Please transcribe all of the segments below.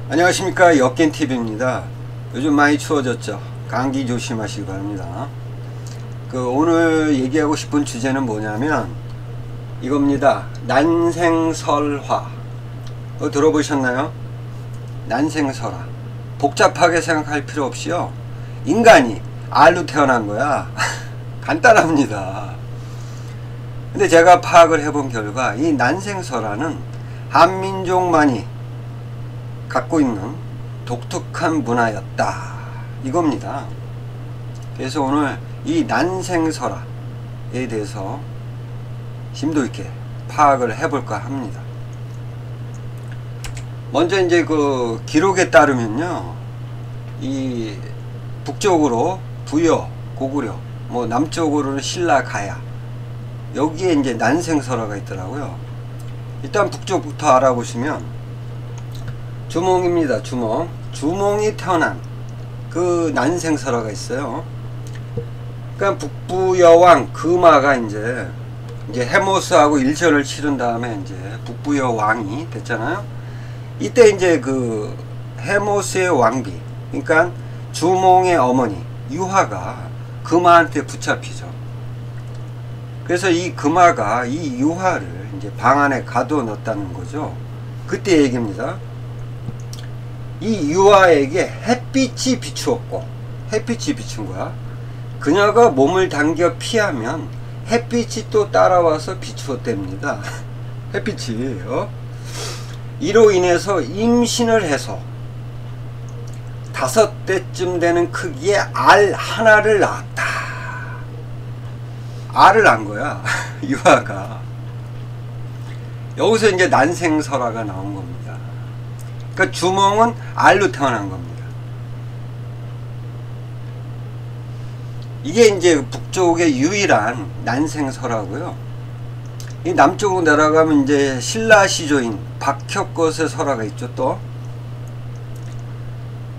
안녕하십니까, 역겐TV입니다. 요즘 많이 추워졌죠. 감기 조심하시기 바랍니다. 오늘 얘기하고 싶은 주제는 뭐냐면 이겁니다. 난생설화. 들어보셨나요? 난생설화. 복잡하게 생각할 필요 없이요, 인간이 알로 태어난 거야. 간단합니다. 근데 제가 파악을 해본 결과 이 난생설화는 한민족만이 갖고 있는 독특한 문화였다, 이겁니다. 그래서 오늘 이 난생설화에 대해서 심도 있게 파악을 해볼까 합니다. 먼저 이제 그 기록에 따르면요, 이 북쪽으로 부여, 고구려, 뭐 남쪽으로는 신라, 가야, 여기에 이제 난생설화가 있더라고요. 일단 북쪽부터 알아보시면 주몽입니다. 주몽이 태어난 그 난생설화가 있어요. 그러니까 북부 여왕 금화가 이제 해모스하고 일전을 치른 다음에 이제 북부 여왕이 됐잖아요. 이때 이제 그 해모스의 왕비, 그러니까 주몽의 어머니 유화가 금화한테 붙잡히죠. 그래서 이 금화가 이 유화를 이제 방 안에 가둬 넣었다는 거죠. 그때 얘기입니다. 이 유아에게 햇빛이 비추었고, 햇빛이 비춘 거야. 그녀가 몸을 당겨 피하면 햇빛이 또 따라와서 비추었답니다. 햇빛이 이로 인해서 임신을 해서 5대쯤 되는 크기의 알 하나를 낳았다. 알을 낳은 거야. 유아가. 여기서 이제 난생설화가 나온 겁니다. 그러니까 주몽은 알로 태어난 겁니다. 이게 이제 북쪽의 유일한 난생설화고요. 이 남쪽으로 내려가면 이제 신라 시조인 박혁것의 설화가 있죠. 또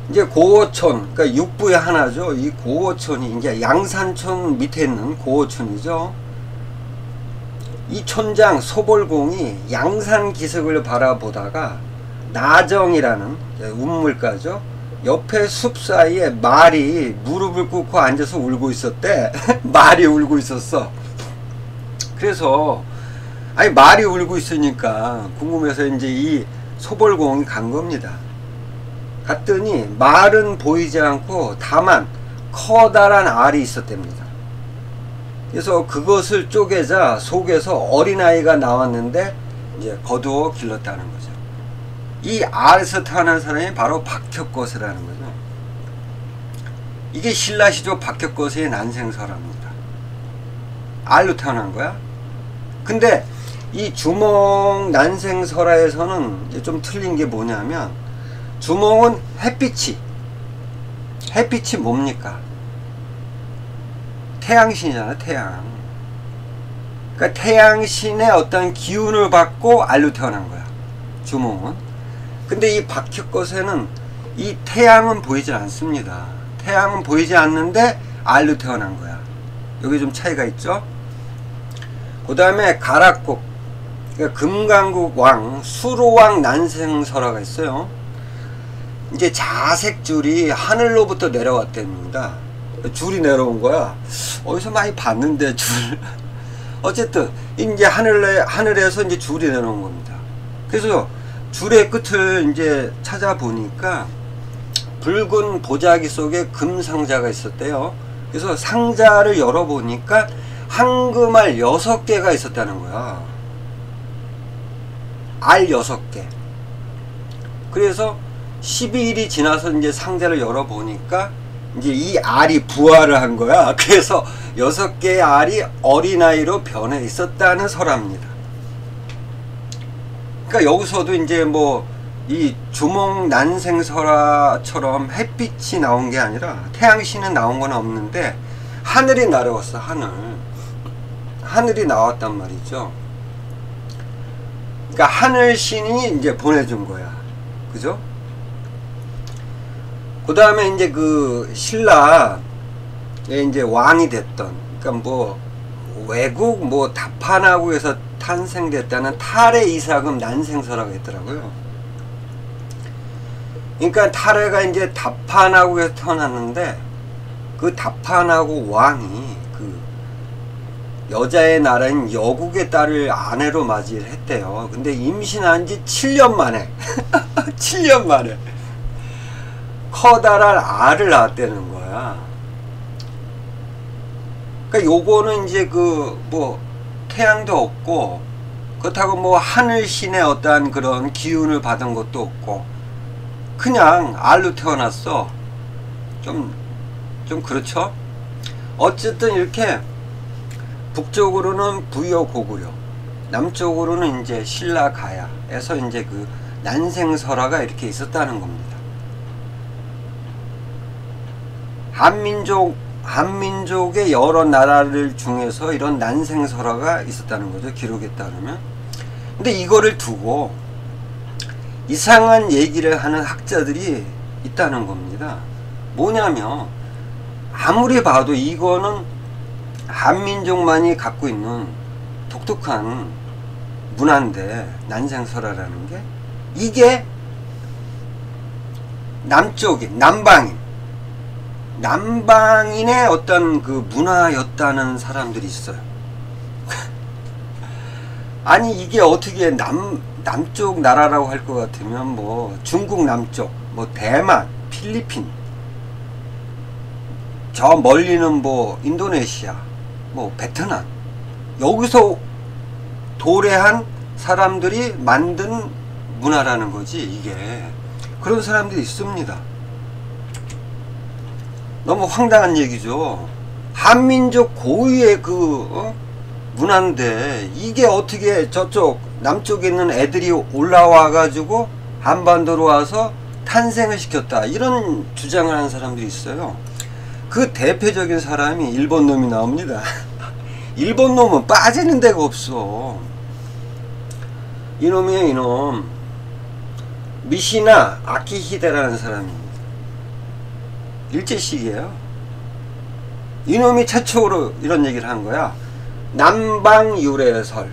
이제 고어촌, 그러니까 육부의 하나죠. 이 고어촌이 이제 양산촌 밑에 있는 고어촌이죠. 이 촌장 소벌공이 양산 기슭을 바라보다가 나정이라는 운물가죠, 옆에 숲 사이에 말이 무릎을 꿇고 앉아서 울고 있었대. 말이 울고 있었어. 그래서 아니 말이 울고 있으니까 궁금해서 이제 이 소벌공이 간 겁니다. 갔더니 말은 보이지 않고 다만 커다란 알이 있었답니다. 그래서 그것을 쪼개자 속에서 어린아이가 나왔는데 이제 거두어 길렀다는 거죠. 이 알에서 태어난 사람이 바로 박혁것이라는 거죠. 이게 신라시조 박혁것의 난생설화입니다. 알로 태어난 거야. 근데 이 주몽 난생설화에서는 이제 좀 틀린 게 뭐냐면, 주몽은 햇빛이 뭡니까? 태양신이잖아, 태양. 그러니까 태양신의 어떤 기운을 받고 알로 태어난 거야, 주몽은. 근데 이 박혁것에는 이 태양은 보이지 않습니다. 태양은 보이지 않는데 알로 태어난 거야. 여기 좀 차이가 있죠. 그 다음에 가락국, 그러니까 금강국 왕 수로왕 난생설화가 있어요. 이제 자색줄이 하늘로부터 내려왔답니다. 줄이 내려온 거야. 어디서 많이 봤는데 줄. 어쨌든 이제 하늘에서 이제 줄이 내려온 겁니다. 그래서 줄의 끝을 이제 찾아보니까 붉은 보자기 속에 금상자가 있었대요. 그래서 상자를 열어보니까 황금알 6개가 있었다는 거야. 알 6개. 그래서 12일이 지나서 이제 상자를 열어보니까 이제 이 알이 부화를 한 거야. 그래서 6개의 알이 어린아이로 변해 있었다는 설화입니다. 그러니까 여기서도 이제 뭐 이 주몽 난생설화처럼 햇빛이 나온 게 아니라 태양신은 나온 건 없는데 하늘이 날아왔어. 하늘이 나왔단 말이죠. 그러니까 하늘신이 이제 보내준 거야. 그죠? 그 다음에 이제 그 신라에 이제 왕이 됐던, 그러니까 뭐 외국 뭐 다판하고에서 탄생됐다는 탈의 이삭음 난생설화가 있더라고요. 그러니까 타레가 이제 다판하고에서 태어났는데 그 다판하고 왕이 그 여자의 나라인 여국의 딸을 아내로 맞이를 했대요. 근데 임신한 지 7년 만에 7년 만에 커다란 알을 낳았다는 거야. 그러니까 요거는 이제 그 뭐 태양도 없고 그렇다고 뭐 하늘신의 어떠한 그런 기운을 받은 것도 없고 그냥 알로 태어났어. 좀 그렇죠. 어쨌든 이렇게 북쪽으로는 부여 고구려, 남쪽으로는 이제 신라 가야에서 이제 그 난생설화가 이렇게 있었다는 겁니다. 한민족의 여러 나라들 중에서 이런 난생설화가 있었다는 거죠. 기록에 따르면. 근데 이거를 두고 이상한 얘기를 하는 학자들이 있다는 겁니다. 뭐냐면 아무리 봐도 이거는 한민족만이 갖고 있는 독특한 문화인데, 난생설화라는 게 이게 남방인의 어떤 그 문화였다는 사람들이 있어요. 아니 이게 어떻게 남쪽 나라라고 할 것 같으면 뭐 중국 남쪽, 뭐 대만, 필리핀, 저 멀리는 뭐 인도네시아, 뭐 베트남, 여기서 도래한 사람들이 만든 문화라는 거지. 이게 그런 사람들이 있습니다. 너무 황당한 얘기죠. 한민족 고유의 그 문화인데 이게 어떻게 저쪽 남쪽에 있는 애들이 올라와 가지고 한반도로 와서 탄생을 시켰다, 이런 주장을 하는 사람들이 있어요. 그 대표적인 사람이 일본 놈이 나옵니다. 일본 놈은 빠지는 데가 없어. 이놈이에요, 이놈. 미시나 아키히데라는 사람입니다. 일제시기예요. 이놈이 최초로 이런 얘기를 한 거야. 남방유래설.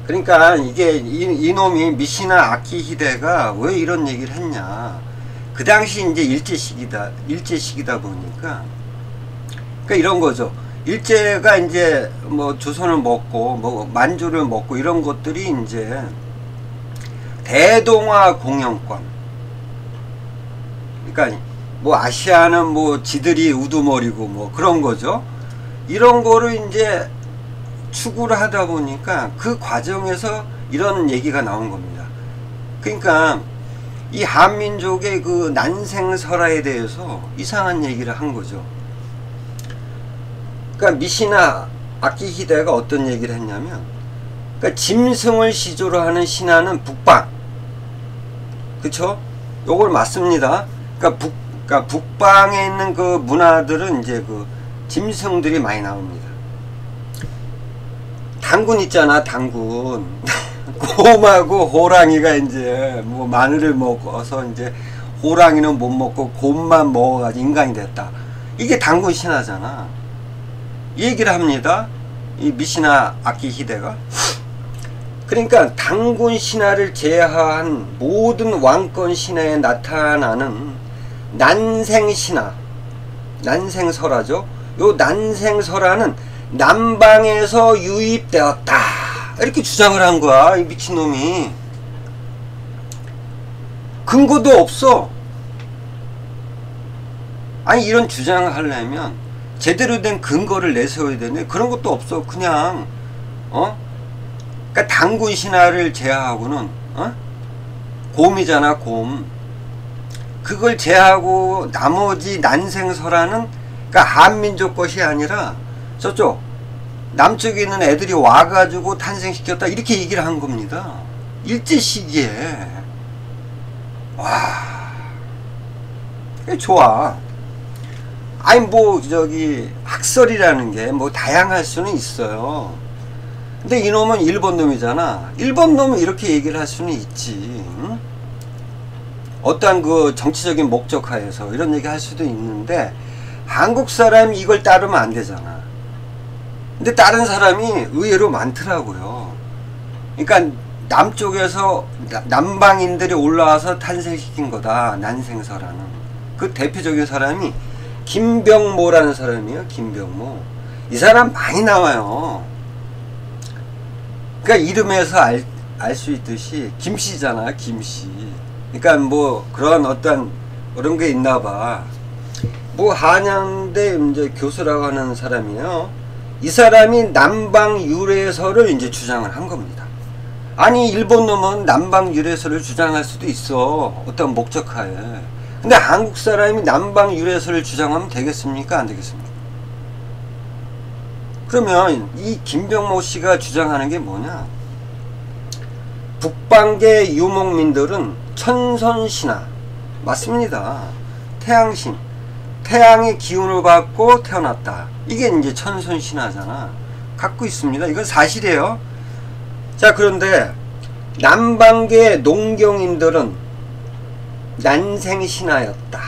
그러니까 이게 이놈이 미시나 아키히데가 왜 이런 얘기를 했냐. 그 당시 이제 일제시기다 보니까, 그러니까 이런 거죠. 일제가 이제 뭐 조선을 먹고 뭐 만주를 먹고 이런 것들이 이제 대동아 공영권. 그러니까 뭐 아시아는 뭐 지들이 우두머리고 뭐 그런 거죠. 이런 거를 이제 추구를 하다 보니까 그 과정에서 이런 얘기가 나온 겁니다. 그러니까 이 한민족의 그 난생설화에 대해서 이상한 얘기를 한 거죠. 그러니까 미시나 아키히데가 어떤 얘기를 했냐면, 그러니까 짐승을 시조로 하는 신화는 북방, 그쵸? 요걸 맞습니다. 그러니까 북방에 있는 그 문화들은 이제 그 짐승들이 많이 나옵니다. 당군 있잖아, 당군. 곰하고 호랑이가 이제 뭐 마늘을 먹어서 이제 호랑이는 못 먹고 곰만 먹어가지고 인간이 됐다. 이게 당군 신화잖아. 이 얘기를 합니다. 이 미시나 아키히데가. 그러니까 당군 신화를 제외한 모든 왕권 신화에 나타나는 난생신화, 난생설화죠. 요 난생설화는 남방에서 유입되었다, 이렇게 주장을 한 거야, 이 미친놈이. 근거도 없어. 아니 이런 주장을 하려면 제대로 된 근거를 내세워야 되네. 그런 것도 없어. 그냥 그러니까 당군 신화를 제외하고는 곰이잖아, 곰. 그걸 제외하고 나머지 난생설화는 그러니까 한민족 것이 아니라 저쪽 남쪽에 있는 애들이 와가지고 탄생시켰다, 이렇게 얘기를 한 겁니다. 일제시기에. 와, 좋아. 아니 뭐 저기 학설이라는 게 뭐 다양할 수는 있어요. 근데 이놈은 일본 놈이잖아. 일본 놈은 이렇게 얘기를 할 수는 있지. 응? 어떠한 그 정치적인 목적하에서 이런 얘기 할 수도 있는데 한국 사람이 이걸 따르면 안 되잖아. 근데 다른 사람이 의외로 많더라고요. 그러니까 남쪽에서 남방인들이 올라와서 탄생시킨 거다. 난생설화는. 그 대표적인 사람이 김병모라는 사람이에요. 김병모. 이 사람 많이 나와요. 그러니까 이름에서 알 수 있듯이 김씨잖아. 김씨. 그러니까 뭐 그런 어떤 그런 게 있나 봐. 뭐 한양대 이제 교수라고 하는 사람이에요. 이 사람이 남방 유래설을 이제 주장을 한 겁니다. 아니 일본 놈은 남방 유래설을 주장할 수도 있어. 어떤 목적하에. 근데 한국 사람이 남방 유래설을 주장하면 되겠습니까? 안 되겠습니까? 그러면 이 김병모 씨가 주장하는 게 뭐냐? 북방계 유목민들은 천선신화. 맞습니다. 태양신. 태양의 기운을 받고 태어났다. 이게 이제 천선신화잖아. 갖고 있습니다. 이건 사실이에요. 자, 그런데 남방계 농경인들은 난생신화였다.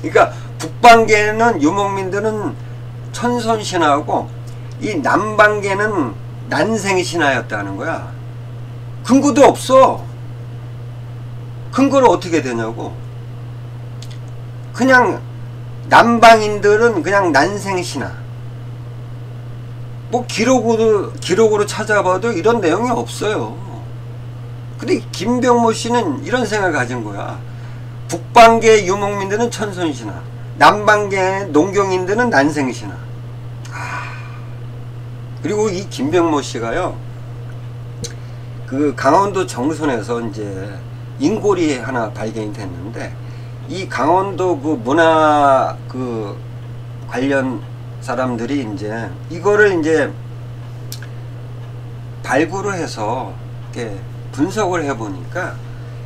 그러니까 북방계는 유목민들은 천선신화고 이 남방계는 난생신화였다는 거야. 근거도 없어. 근거를 어떻게 되냐고. 그냥 남방인들은 그냥 난생신화. 뭐 기록으로 찾아봐도 이런 내용이 없어요. 근데 김병모 씨는 이런 생각을 가진 거야. 북방계 유목민들은 천선신화, 남방계 농경인들은 난생신화. 그리고 이 김병모 씨가요, 그 강원도 정선에서 이제 인골이 하나 발견이 됐는데, 이 강원도 그 문화 그 관련 사람들이 이제 이거를 이제 발굴을 해서 이렇게 분석을 해 보니까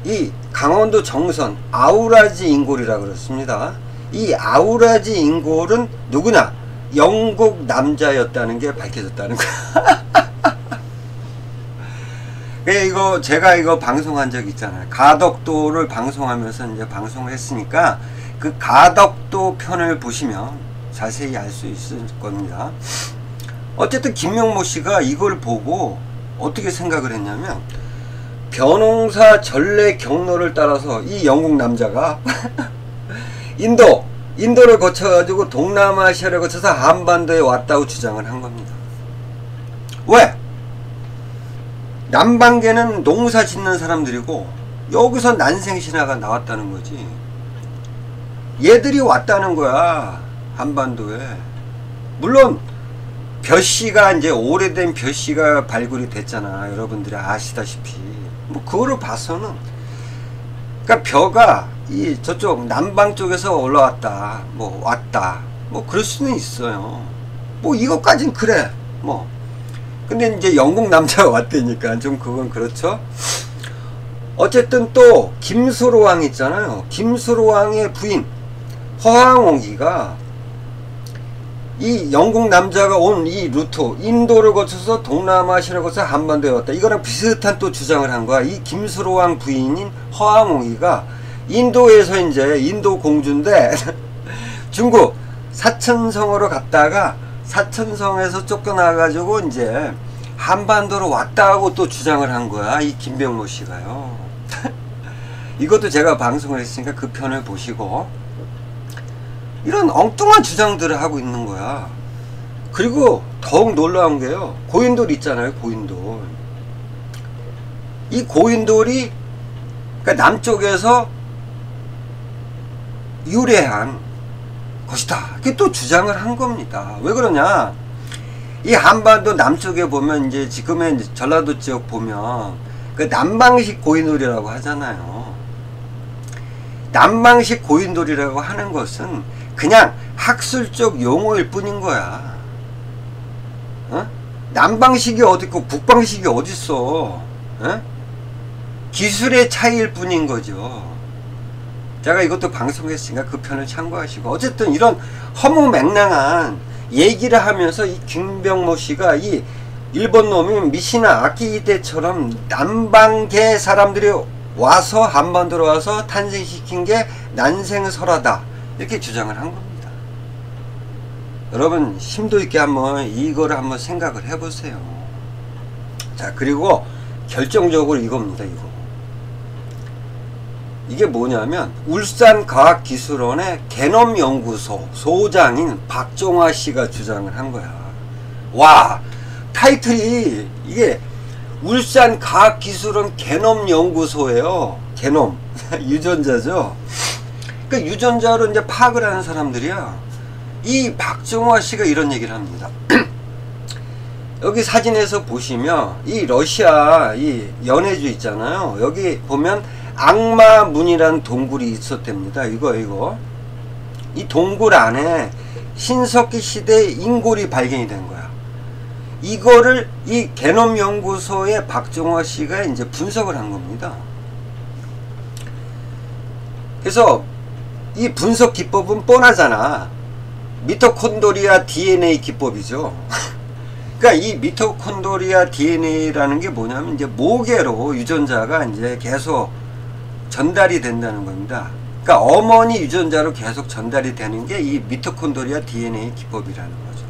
이 강원도 정선 아우라지 인골이라 그렇습니다. 이 아우라지 인골은 누구냐? 영국 남자였다는 게 밝혀졌다는 거야. 이거 제가 이거 방송한 적 있잖아요. 가덕도를 방송하면서 이제 방송을 했으니까 그 가덕도 편을 보시면 자세히 알 수 있을 겁니다. 어쨌든 김명모 씨가 이걸 보고 어떻게 생각을 했냐면, 벼농사 전래 경로를 따라서 이 영국 남자가 인도를 거쳐가지고 동남아시아를 거쳐서 한반도에 왔다고 주장을 한 겁니다. 왜? 남방계는 농사 짓는 사람들이고 여기서 난생신화가 나왔다는 거지. 얘들이 왔다는 거야, 한반도에. 물론 벼씨가 이제 오래된 벼씨가 발굴이 됐잖아. 여러분들이 아시다시피. 뭐 그거를 봐서는, 그러니까 벼가 이 저쪽 남방 쪽에서 올라왔다, 뭐 왔다, 뭐 그럴 수는 있어요. 뭐 이것까진 그래. 뭐 근데 이제 영국 남자가 왔다니까 좀 그건 그렇죠. 어쨌든 또 김수로왕 있잖아요. 김수로왕의 부인 허황옥이가 이 영국 남자가 온 이 루트, 인도를 거쳐서 동남아시아를 거쳐서 한반도에 왔다, 이거랑 비슷한 또 주장을 한 거야. 이 김수로왕 부인인 허황옥이가 인도에서 이제 인도 공주인데 중국 사천성으로 갔다가 사천성에서 쫓겨나가지고 이제 한반도로 왔다고 또 주장을 한 거야, 이 김병모 씨가요. 이것도 제가 방송을 했으니까 그 편을 보시고, 이런 엉뚱한 주장들을 하고 있는 거야. 그리고 더욱 놀라운 게요, 고인돌 있잖아요. 고인돌. 이 고인돌이 그러니까 남쪽에서 유래한 것이다, 이렇게 또 주장을 한 겁니다. 왜 그러냐? 이 한반도 남쪽에 보면 이제 지금의 이제 전라도 지역 보면 그 남방식 고인돌이라고 하잖아요. 남방식 고인돌이라고 하는 것은 그냥 학술적 용어일 뿐인 거야. 어? 남방식이 어디 있고 북방식이 어디 있어? 어? 기술의 차이일 뿐인 거죠. 제가 이것도 방송했으니까 그 편을 참고하시고, 어쨌든 이런 허무맹랑한 얘기를 하면서 이 김병모 씨가 이 일본 놈이 미시나 아키히데처럼 남방계 사람들이 와서 한반도로 와서 탄생시킨 게 난생설화다, 이렇게 주장을 한 겁니다. 여러분 심도 있게 한번 이거를 한번 생각을 해보세요. 자, 그리고 결정적으로 이겁니다. 이게 뭐냐면 울산과학기술원의 개놈연구소 소장인 박종화 씨가 주장을 한 거야. 와, 타이틀이 이게 울산과학기술원 개놈연구소예요. 개놈 유전자죠. 그러니까 유전자로 이제 파악을 하는 사람들이야. 이 박종화 씨가 이런 얘기를 합니다. 여기 사진에서 보시면 이 러시아 이 연해주 있잖아요. 여기 보면 악마문이라는 동굴이 있었답니다. 이거 이 동굴 안에 신석기 시대의 인골이 발견이 된 거야. 이거를 이 개놈 연구소의 박종화 씨가 이제 분석을 한 겁니다. 그래서 이 분석 기법은 뻔하잖아. 미토콘드리아 DNA 기법이죠. 그러니까 이 미토콘드리아 DNA라는 게 뭐냐면 이제 모계로 유전자가 이제 계속 전달이 된다는 겁니다. 그러니까 어머니 유전자로 계속 전달이 되는 게 이 미토콘드리아 DNA 기법이라는 거죠.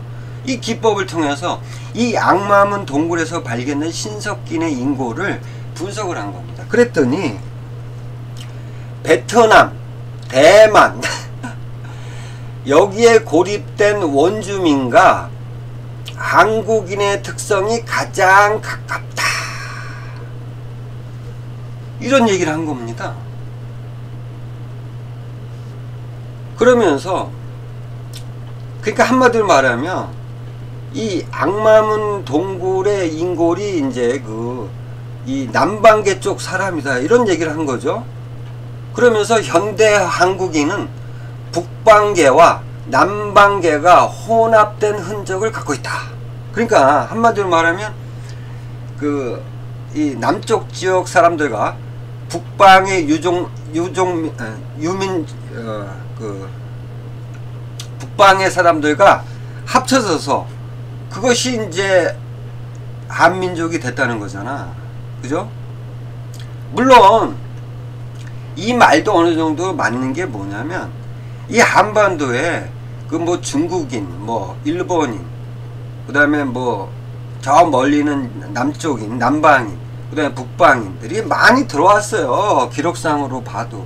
이 기법을 통해서 이 악마문 동굴에서 발견된 신석기의 인골을 분석을 한 겁니다. 그랬더니 베트남, 대만 여기에 고립된 원주민과 한국인의 특성이 가장 가깝다. 이런 얘기를 한 겁니다. 그러면서 그러니까 한마디로 말하면 이 악마문 동굴의 인골이 이제 이 남방계 쪽 사람이다. 이런 얘기를 한 거죠. 그러면서 현대 한국인은 북방계와 남방계가 혼합된 흔적을 갖고 있다. 그러니까 한마디로 말하면 이 남쪽 지역 사람들과 북방의 북방의 사람들과 합쳐져서 그것이 이제 한민족이 됐다는 거잖아. 그죠? 물론 이 말도 어느 정도 맞는 게 뭐냐면 이 한반도에 뭐 중국인, 뭐 일본인, 그 다음에 뭐 저 멀리는 남쪽인, 남방인, 그 다음에 북방인들이 많이 들어왔어요. 기록상으로 봐도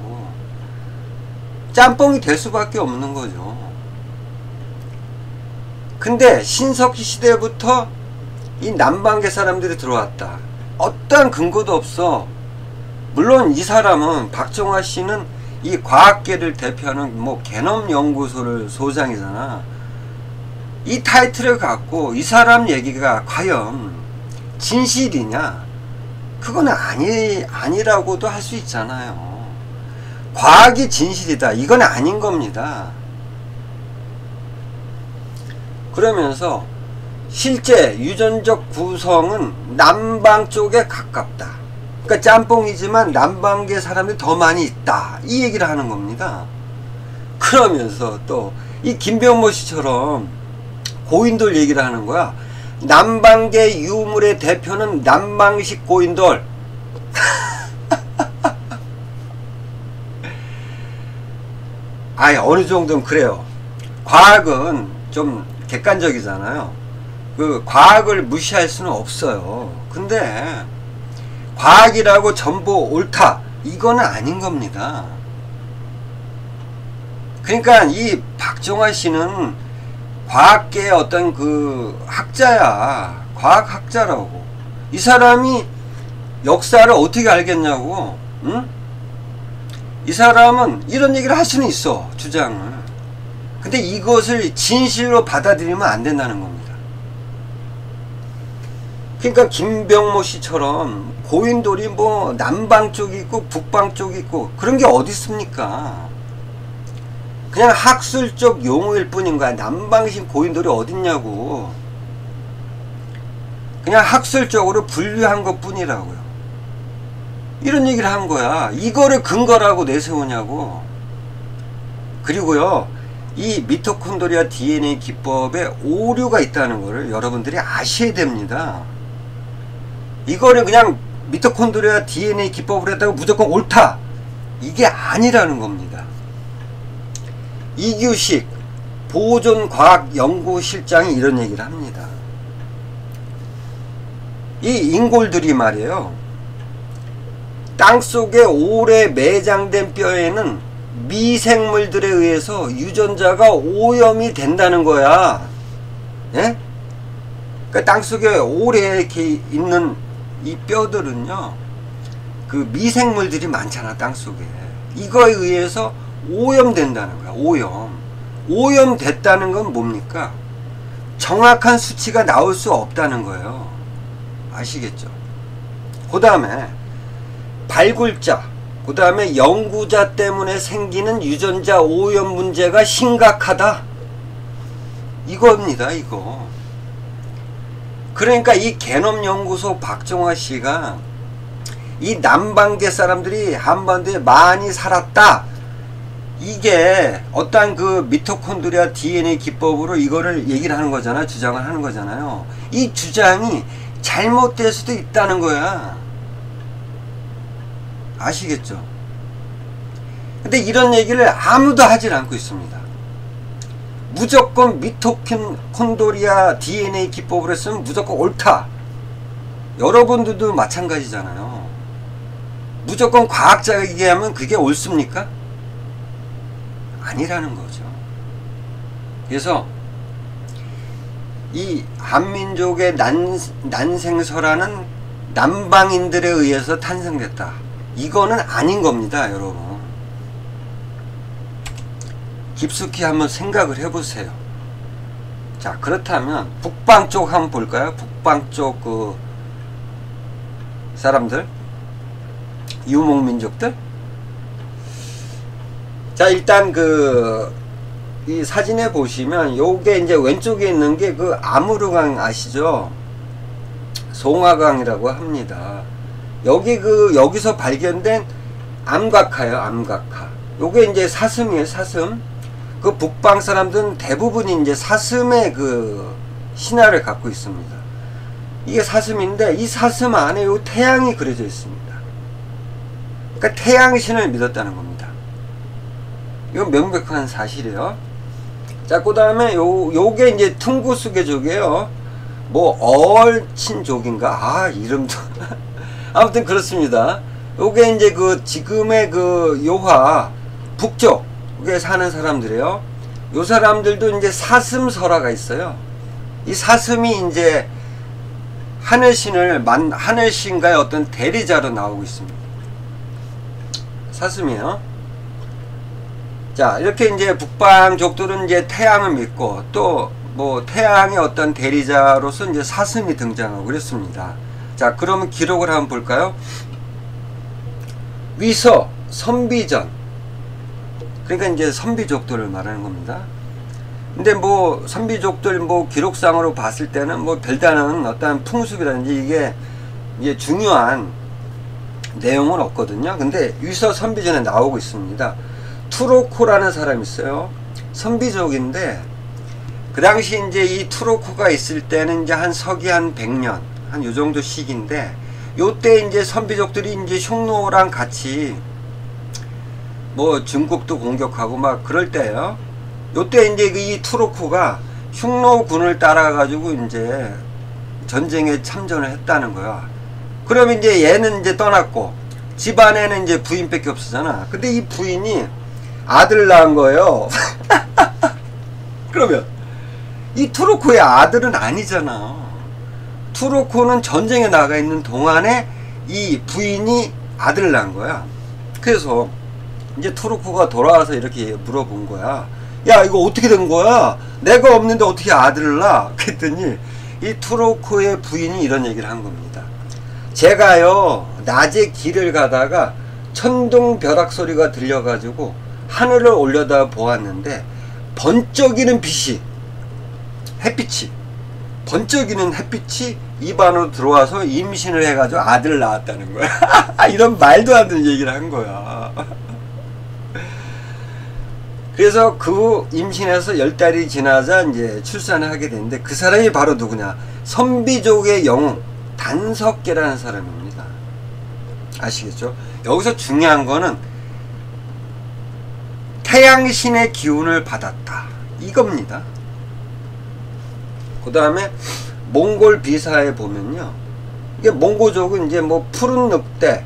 짬뽕이 될 수밖에 없는 거죠. 근데 신석기 시대부터 이 남방계 사람들이 들어왔다. 어떠한 근거도 없어. 물론 이 사람은 박종화 씨는 이 과학계를 대표하는 뭐 개놈 연구소를 소장이잖아. 이 타이틀을 갖고 이 사람 얘기가 과연 진실이냐? 그건 아니라고도 할 수 있잖아요. 과학이 진실이다. 이건 아닌 겁니다. 그러면서 실제 유전적 구성은 남방 쪽에 가깝다. 그러니까 짬뽕이지만 남방계 사람들이 더 많이 있다. 이 얘기를 하는 겁니다. 그러면서 또 이 김병모 씨처럼 고인돌 얘기를 하는 거야. 남방계 유물의 대표는 남방식 고인돌. 아니 어느 정도는 그래요. 과학은 좀 객관적이잖아요. 그 과학을 무시할 수는 없어요. 근데 과학이라고 전부 옳다, 이거는 아닌 겁니다. 그러니까 이 박종화 씨는 과학계의 어떤 학자야. 과학학자라고. 이 사람이 역사를 어떻게 알겠냐고. 응? 이 사람은 이런 얘기를 할 수는 있어, 주장을. 근데 이것을 진실로 받아들이면 안 된다는 겁니다. 그러니까 김병모 씨처럼 고인돌이 뭐 남방 쪽이 있고 북방 쪽이 있고 그런 게 어디 있습니까? 그냥 학술적 용어일 뿐인 거야. 남방식 고인돌이 어딨냐고. 그냥 학술적으로 분류한 것 뿐이라고요. 이런 얘기를 한 거야. 이거를 근거라고 내세우냐고. 그리고요, 이 미토콘드리아 DNA 기법에 오류가 있다는 거를 여러분들이 아셔야 됩니다. 이거는 그냥 미토콘드리아 DNA 기법을 했다고 무조건 옳다, 이게 아니라는 겁니다. 이규식 보존과학연구실장이 이런 얘기를 합니다. 이 인골들이 말이에요, 땅속에 오래 매장된 뼈에는 미생물들에 의해서 유전자가 오염이 된다는 거야. 예? 그러니까 땅속에 오래 이렇게 있는 이 뼈들은요, 그 미생물들이 많잖아, 땅속에. 이거에 의해서 오염된다는 거야. 오염됐다는 건 뭡니까? 정확한 수치가 나올 수 없다는 거예요. 아시겠죠? 그 다음에 발굴자, 그 다음에 연구자 때문에 생기는 유전자 오염 문제가 심각하다, 이겁니다. 이거. 그러니까 이 게놈연구소 박정화 씨가 이 남방계 사람들이 한반도에 많이 살았다, 이게 어떠한 그 미토콘드리아 DNA 기법으로 이거를 얘기를 하는 거잖아요. 주장을 하는 거잖아요. 이 주장이 잘못될 수도 있다는 거야. 아시겠죠? 근데 이런 얘기를 아무도 하질 않고 있습니다. 무조건 미토콘드리아 DNA 기법으로 했으면 무조건 옳다. 여러분들도 마찬가지잖아요. 무조건 과학자가 얘기하면 그게 옳습니까? 아니라는 거죠. 그래서 이 한민족의 난생설화는 남방인들에 의해서 탄생됐다, 이거는 아닌 겁니다. 여러분, 깊숙이 한번 생각을 해보세요. 자, 그렇다면 북방 쪽 한번 볼까요? 북방 쪽 그 사람들, 유목민족들. 자, 일단 이 사진에 보시면 요게 이제 왼쪽에 있는 게 그 아무르강 아시죠? 송화강이라고 합니다. 여기서 발견된 암각화예요. 암각화. 요게 이제 사슴이에요. 사슴. 그 북방 사람들은 대부분이 이제 사슴의 그 신화를 갖고 있습니다. 이게 사슴인데 이 사슴 안에 요 태양이 그려져 있습니다. 그러니까 태양신을 믿었다는 겁니다. 이건 명백한 사실이에요. 자, 그 다음에 요게 이제 퉁구스계족이에요. 뭐 얼친족인가? 아, 이름도 아무튼 그렇습니다. 요게 이제 그 지금의 그 요하 북쪽에 사는 사람들이에요. 요 사람들도 이제 사슴설화가 있어요. 이 사슴이 이제 하늘신과의 어떤 대리자로 나오고 있습니다. 사슴이에요. 자, 이렇게 이제 북방족들은 이제 태양을 믿고 또 뭐 태양의 어떤 대리자로서 이제 사슴이 등장하고 그랬습니다. 자, 그러면 기록을 한번 볼까요? 위서 선비전, 그러니까 이제 선비족들을 말하는 겁니다. 근데 뭐 선비족들 뭐 기록상으로 봤을 때는 뭐 별다른 어떤 풍습이라든지 이게 중요한 내용은 없거든요. 근데 위서 선비전에 나오고 있습니다. 투로코라는 사람이 있어요. 선비족인데 그 당시 이제 이 투로코가 있을 때는 이제 한 서기 한 100년 한 요 정도 시기인데, 요때 이제 선비족들이 이제 흉노랑 같이 뭐 중국도 공격하고 막 그럴 때예요. 요때 이제 이 투로코가 흉노군을 따라 가지고 이제 전쟁에 참전을 했다는 거야. 그러면 이제 얘는 이제 떠났고 집안에는 이제 부인밖에 없었잖아. 근데 이 부인이 아들 낳은 거예요. 그러면 이 투로코의 아들은 아니잖아. 투로코는 전쟁에 나가 있는 동안에 이 부인이 아들을 낳은 거야. 그래서 이제 투로코가 돌아와서 이렇게 물어본 거야. 야, 이거 어떻게 된 거야? 내가 없는데 어떻게 아들을 낳아? 그랬더니 이 투로코의 부인이 이런 얘기를 한 겁니다. 제가요, 낮에 길을 가다가 천둥벼락 소리가 들려가지고 하늘을 올려다 보았는데 번쩍이는 번쩍이는 햇빛이 입안으로 들어와서 임신을 해가지고 아들을 낳았다는 거야. 이런 말도 안 되는 얘기를 한 거야. 그래서 그 임신해서 10달이 지나자 이제 출산을 하게 되는데, 그 사람이 바로 누구냐? 선비족의 영웅 단석계라는 사람입니다. 아시겠죠? 여기서 중요한 거는 태양신의 기운을 받았다, 이겁니다. 그 다음에 몽골 비사에 보면요, 이게 몽고족은 이제 뭐 푸른 늑대,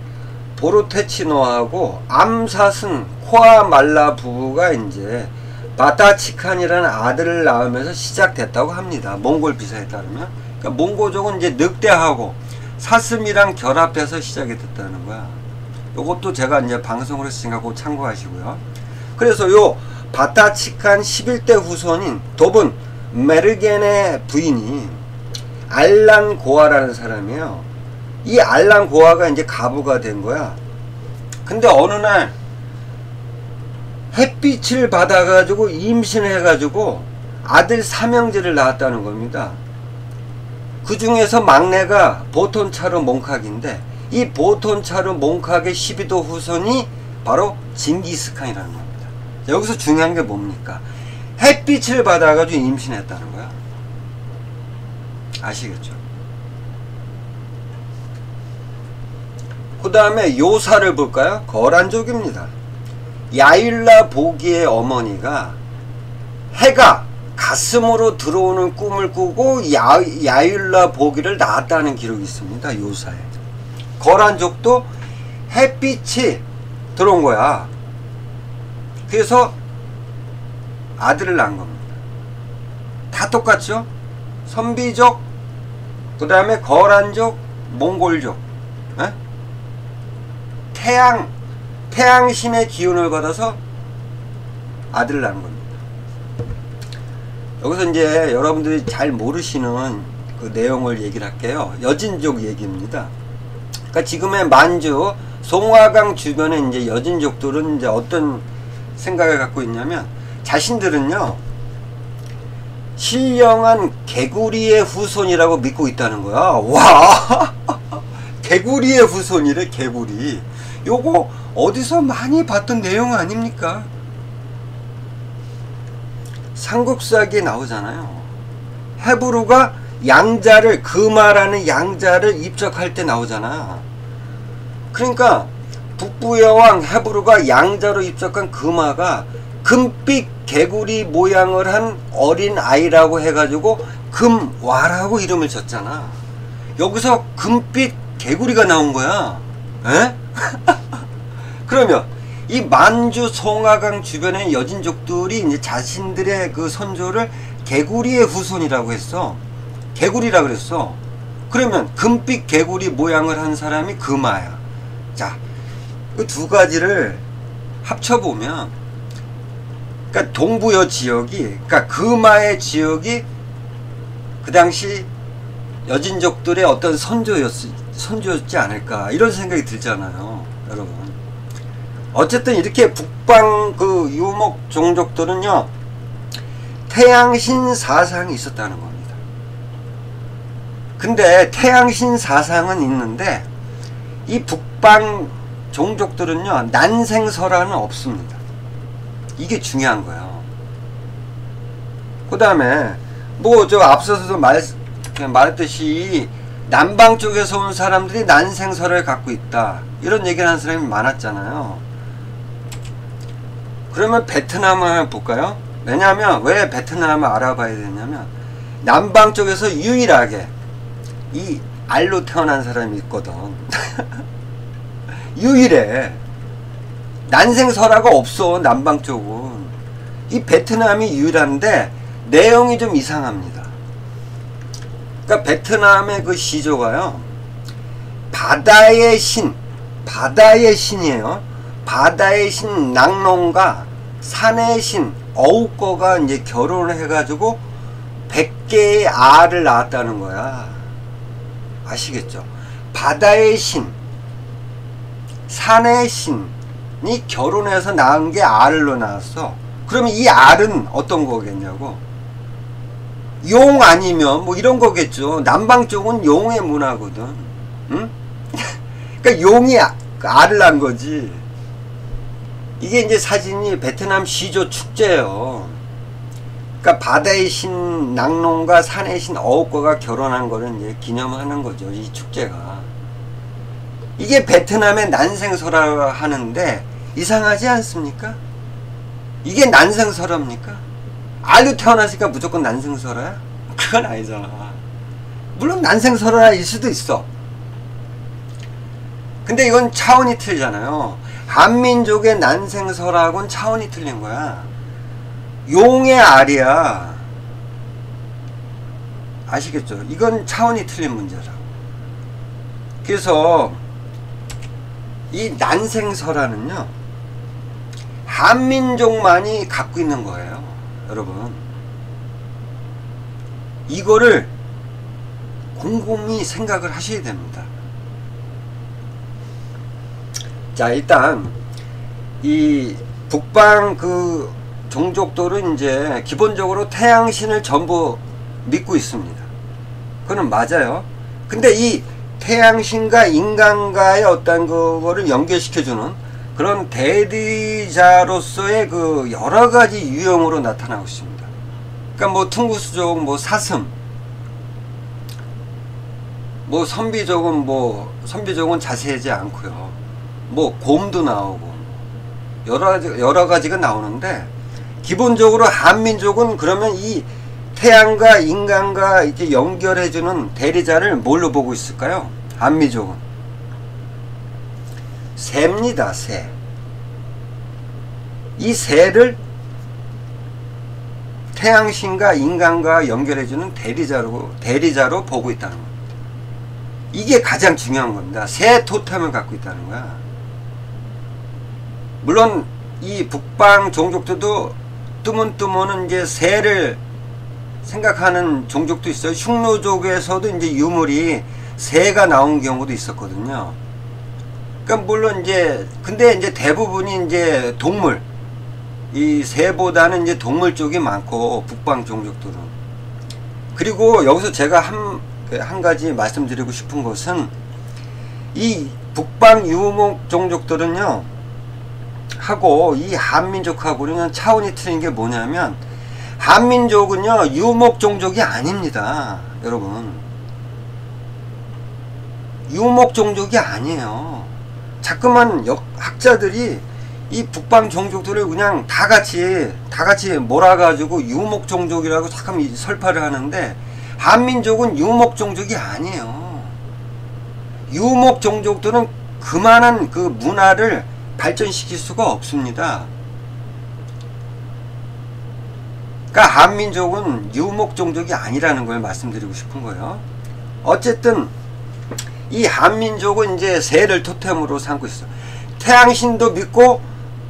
보로테치노하고 암사슴, 코아말라 부부가 이제 바타치칸이라는 아들을 낳으면서 시작됐다고 합니다. 몽골 비사에 따르면. 그러니까 몽고족은 이제 늑대하고 사슴이랑 결합해서 시작이 됐다는 거야. 요것도 제가 이제 방송을 했으니까 꼭 참고하시고요. 그래서 요 바타치칸 11대 후손인 도분 메르겐의 부인이 알란 고아라는 사람이에요. 이 알란 고아가 이제 가부가 된 거야. 근데 어느 날 햇빛을 받아가지고 임신해가지고 아들 삼형제를 낳았다는 겁니다. 그 중에서 막내가 보톤차르 몽카기인데 이 보톤차르 몽카기 12도 후손이 바로 징기스칸이라는 겁니다. 여기서 중요한 게 뭡니까? 햇빛을 받아가지고 임신했다는 거야. 아시겠죠? 그 다음에 요사를 볼까요? 거란족입니다. 야일라 보기의 어머니가 해가 가슴으로 들어오는 꿈을 꾸고 야일라 보기를 낳았다는 기록이 있습니다. 요사에. 거란족도 햇빛이 들어온 거야. 그래서 아들을 낳은 겁니다. 다 똑같죠? 선비족, 그 다음에 거란족, 몽골족. 에? 태양신의 기운을 받아서 아들을 낳은 겁니다. 여기서 이제 여러분들이 잘 모르시는 그 내용을 얘기를 할게요. 여진족 얘기입니다. 그러니까 지금의 만주, 송화강 주변에 이제 여진족들은 이제 어떤 생각을 갖고 있냐면 자신들은요, 신령한 개구리의 후손이라고 믿고 있다는 거야. 와! 개구리의 후손이래, 개구리. 요거 어디서 많이 봤던 내용 아닙니까? 삼국사기에 나오잖아요. 헤브루가 양자를, 금화라는 양자를 입적할 때 나오잖아. 그러니까 북부여왕 헤브루가 양자로 입적한 금화가 금빛 개구리 모양을 한 어린 아이라고 해가지고 금화라고 이름을 졌잖아. 여기서 금빛 개구리가 나온 거야. 에? 그러면 이 만주 송화강 주변의 여진족들이 이제 자신들의 그 선조를 개구리의 후손이라고 했어. 개구리라 그랬어. 그러면 금빛 개구리 모양을 한 사람이 금화야. 자, 그 두 가지를 합쳐보면, 그러니까 동부여 지역이, 그러니까 금화의 지역이 그 당시 여진족들의 어떤 선조였지 않을까, 이런 생각이 들잖아요, 여러분. 어쨌든 이렇게 북방 그 유목 종족들은요, 태양신 사상이 있었다는 겁니다. 근데 태양신 사상은 있는데 이 북방 종족들은요, 난생설화는 없습니다. 이게 중요한 거예요. 그 다음에 뭐 저 앞서서도 말했듯이 남방 쪽에서 온 사람들이 난생설화를 갖고 있다, 이런 얘기를 하는 사람이 많았잖아요. 그러면 베트남을 한번 볼까요? 왜냐하면 왜 베트남을 알아봐야 되냐면 남방 쪽에서 유일하게 이 알로 태어난 사람이 있거든. 유일해. 난생설화가 없어, 남방 쪽은. 이 베트남이 유일한데 내용이 좀 이상합니다. 그러니까 베트남의 그 시조가요, 바다의 신이에요. 바다의 신 낙농과 산의 신 어우꺼가 이제 결혼을 해가지고 100개의 알을 낳았다는 거야. 아시겠죠? 바다의 신, 산의 신이 결혼해서 낳은 게 알로 낳았어. 그러면 이 알은 어떤 거겠냐고? 용 아니면 뭐 이런 거겠죠. 남방 쪽은 용의 문화거든. 응? 그러니까 용이 알을 낳은 거지. 이게 이제 사진이 베트남 시조 축제예요. 그러니까 바다의 신 낙농과 산의 신 어우꺼가 결혼한 거를 이제 기념하는 거죠, 이 축제가. 이게 베트남의 난생설화 하는데 이상하지 않습니까? 이게 난생설화입니까? 알로 태어났으니까 무조건 난생설화야? 그건 아니잖아. 물론 난생설화일 수도 있어. 근데 이건 차원이 틀리잖아요. 한민족의 난생설하고는 차원이 틀린 거야. 용의 알이야. 아시겠죠? 이건 차원이 틀린 문제라고. 그래서 이 난생설화는요, 한민족만이 갖고 있는 거예요. 여러분, 이거를 곰곰이 생각을 하셔야 됩니다. 자, 일단 이 북방 그 종족들은 이제 기본적으로 태양신을 전부 믿고 있습니다. 그거는 맞아요. 근데 이 태양신과 인간과의 어떤 그거를 연결시켜주는 그런 대리자로서의 그 여러가지 유형으로 나타나고 있습니다. 그러니까 뭐 퉁구스족, 뭐 사슴, 뭐 선비족은 자세하지 않고요. 뭐 곰도 나오고 여러 가지가 나오는데, 기본적으로 한민족은 그러면 이 태양과 인간과 이렇게 연결해주는 대리자를 뭘로 보고 있을까요? 한민족은 새입니다. 새. 이 새를 태양신과 인간과 연결해주는 대리자로 보고 있다는 겁니다. 이게 가장 중요한 겁니다. 새 토템을 갖고 있다는 거야. 물론 이 북방 종족들도 뜨문뜨문은 이제 새를 생각하는 종족도 있어요. 흉노족에서도 이제 유물이 새가 나온 경우도 있었거든요. 그러니까 물론 이제 근데 이제 대부분이 이제 동물, 이 새보다는 이제 동물 쪽이 많고, 북방 종족들은. 그리고 여기서 제가 한 가지 말씀드리고 싶은 것은, 이 북방 유목 종족들은요 하고 이 한민족하고는 차원이 틀린 게 뭐냐면, 한민족은요 유목 종족이 아닙니다. 여러분, 유목 종족이 아니에요. 자꾸만 학자들이 이 북방 종족들을 그냥 다 같이 몰아가지고 유목 종족이라고 잠깐 설파를 하는데, 한민족은 유목 종족이 아니에요. 유목 종족들은 그만한 그 문화를 발전시킬 수가 없습니다. 그러니까 한민족은 유목 종족이 아니라는 걸 말씀드리고 싶은 거예요. 어쨌든 이 한민족은 이제 새를 토템으로 삼고 있어. 태양신도 믿고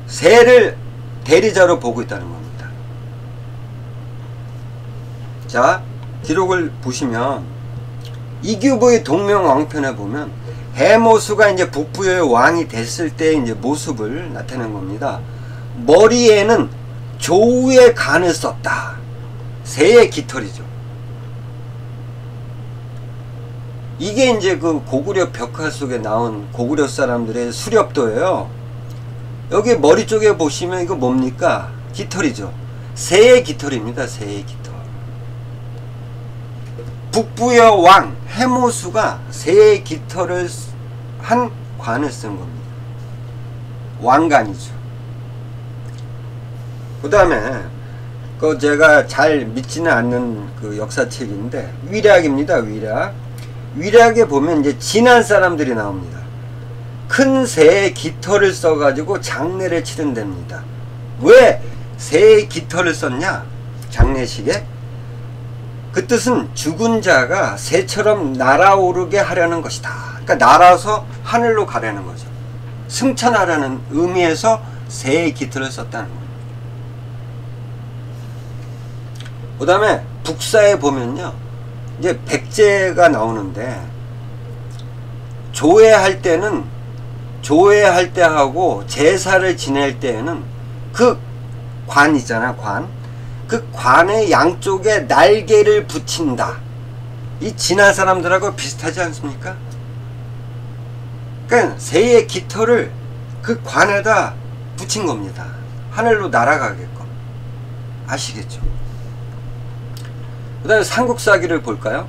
새를 대리자로 보고 있다는 겁니다. 자, 기록을 보시면 이규보의 동명왕편에 보면 해모수가 이제 북부의 왕이 됐을 때 이제 모습을 나타낸 겁니다. 머리에는 조우의 간을 썼다. 새의 깃털이죠. 이게 이제 그 고구려 벽화 속에 나온 고구려 사람들의 수렵도예요. 여기 머리 쪽에 보시면 이거 뭡니까? 깃털이죠. 새의 깃털입니다. 새의 깃털. 북부의 왕 해모수가 새의 깃털을 한 관을 쓴 겁니다. 왕관이죠. 그 다음에 그 제가 잘 믿지는 않는 그 역사책인데, 위략입니다. 위략에 보면 이제 진한 사람들이 나옵니다. 큰 새의 깃털을 써가지고 장례를 치른답니다. 왜 새의 깃털을 썼냐? 장례식에? 그 뜻은 죽은 자가 새처럼 날아오르게 하려는 것이다. 그러니까 날아서 하늘로 가려는 거죠. 승천하라는 의미에서 새의 깃털을 썼다는 거예요. 그 다음에 북사에 보면요, 이제 백제가 나오는데, 조회할 때하고 제사를 지낼 때에는 그 관 있잖아, 관. 그 관의 양쪽에 날개를 붙인다. 이 진화 사람들하고 비슷하지 않습니까? 그러니까 새의 깃털을 그 관에다 붙인 겁니다. 하늘로 날아가게끔. 아시겠죠? 그 다음에 삼국사기를 볼까요?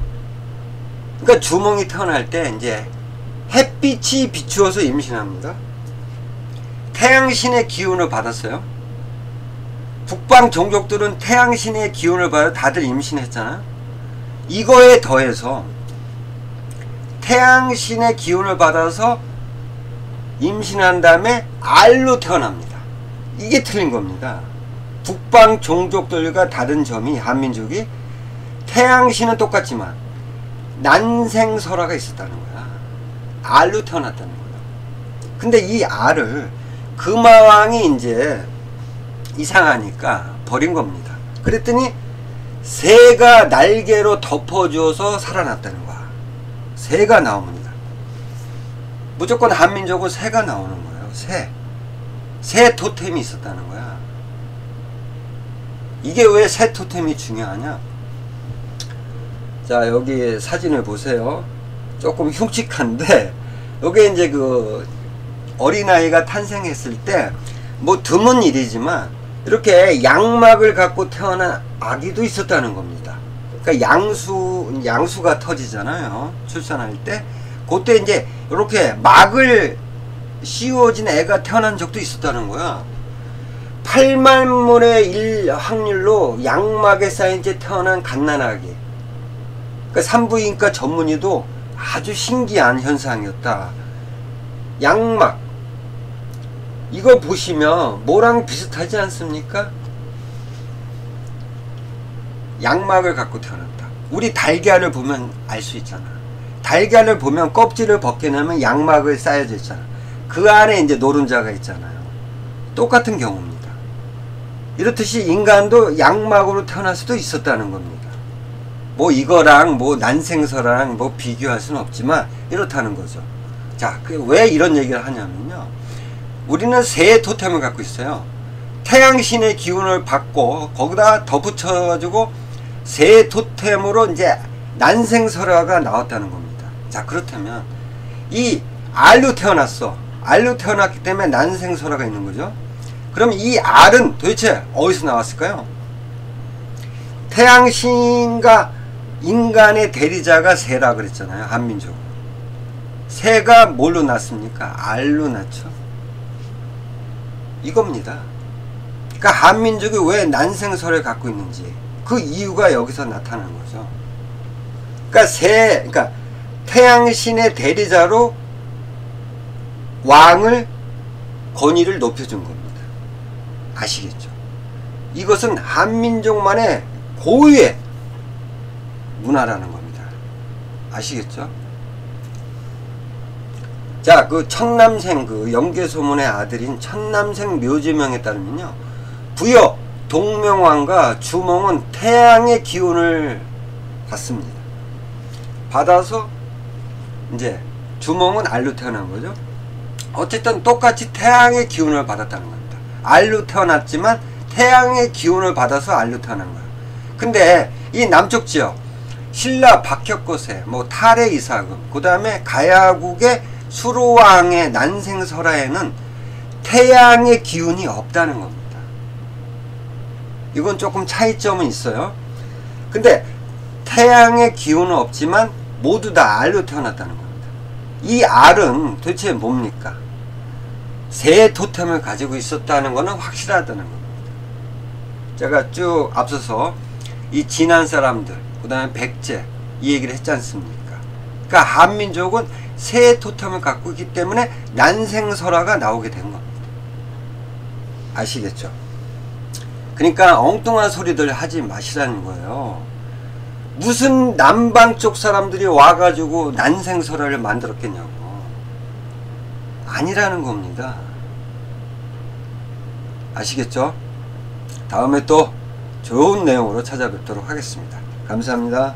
그러니까 주몽이 태어날 때 이제 햇빛이 비추어서 임신합니다. 태양신의 기운을 받았어요. 북방 종족들은 태양신의 기운을 받아 다들 임신했잖아요. 이거에 더해서 태양신의 기운을 받아서 임신한 다음에 알로 태어납니다. 이게 틀린 겁니다. 북방 종족들과 다른 점이 한민족이 태양신은 똑같지만 난생설화가 있었다는 거야. 알로 태어났다는 거야. 근데 이 알을 금화왕이 이제 이상하니까 버린 겁니다. 그랬더니 새가 날개로 덮어주어서 살아났다는 거야. 새가 나옵니다. 무조건 한민족은 새가 나오는 거예요. 새 토템이 있었다는 거야. 이게 왜 새 토템이 중요하냐? 자, 여기 사진을 보세요. 조금 흉측한데, 여기 이제 그 어린아이가 탄생했을 때 뭐 드문 일이지만 이렇게 양막을 갖고 태어난 아기도 있었다는 겁니다. 그러니까 양수가 터지잖아요. 출산할 때. 그때 이제 이렇게 막을 씌워진 애가 태어난 적도 있었다는 거야. 8만분의 1 확률로 양막에 쌓인 채 태어난 갓난아기. 그러니까 산부인과 전문의도 아주 신기한 현상이었다. 양막. 이거 보시면 뭐랑 비슷하지 않습니까? 양막을 갖고 태어났다. 우리 달걀을 보면 알 수 있잖아. 달걀을 보면 껍질을 벗겨내면 양막을 쌓여져 있잖아. 그 안에 이제 노른자가 있잖아요. 똑같은 경우입니다. 이렇듯이 인간도 양막으로 태어날 수도 있었다는 겁니다. 뭐 이거랑 뭐 난생설화랑 뭐 비교할 수는 없지만 이렇다는 거죠. 자, 왜 이런 얘기를 하냐면요. 우리는 새 토템을 갖고 있어요. 태양신의 기운을 받고 거기다 덧붙여가지고 새 토템으로 이제 난생설화가 나왔다는 겁니다. 자, 그렇다면 이 알로 태어났어. 알로 태어났기 때문에 난생설화가 있는 거죠. 그럼 이 알은 도대체 어디서 나왔을까요? 태양신과 인간의 대리자가 새라 그랬잖아요. 한민족. 새가 뭘로 났습니까? 알로 났죠. 이겁니다. 그러니까 한민족이 왜 난생설을 갖고 있는지 그 이유가 여기서 나타나는 거죠. 그러니까 태양신의 대리자로 왕을 권위를 높여준 겁니다. 아시겠죠? 이것은 한민족만의 고유의 문화라는 겁니다. 아시겠죠? 자, 그 천남생, 그 영계소문의 아들인 천남생 묘지명에 따르면요, 부여 동명왕과 주몽은 태양의 기운을 받습니다. 받아서 이제 주몽은 알로 태어난 거죠. 어쨌든 똑같이 태양의 기운을 받았다는 겁니다. 알로 태어났지만 태양의 기운을 받아서 알로 태어난 거예요. 근데 이 남쪽 지역 신라 박혁거세, 뭐 탈의 이사금, 그 다음에 가야국의 수로왕의 난생설화에는 태양의 기운이 없다는 겁니다. 이건 조금 차이점은 있어요. 근데 태양의 기운은 없지만 모두 다 알로 태어났다는 겁니다. 이 알은 도대체 뭡니까? 새 토템을 가지고 있었다는 것은 확실하다는 겁니다. 제가 쭉 앞서서 이 진한 사람들, 그 다음에 백제 이 얘기를 했지 않습니까? 그러니까 한민족은 새 토템을 갖고 있기 때문에 난생설화가 나오게 된 겁니다. 아시겠죠? 그러니까 엉뚱한 소리들 하지 마시라는 거예요. 무슨 남방 쪽 사람들이 와가지고 난생설화를 만들었겠냐고. 아니라는 겁니다. 아시겠죠? 다음에 또 좋은 내용으로 찾아뵙도록 하겠습니다. 감사합니다.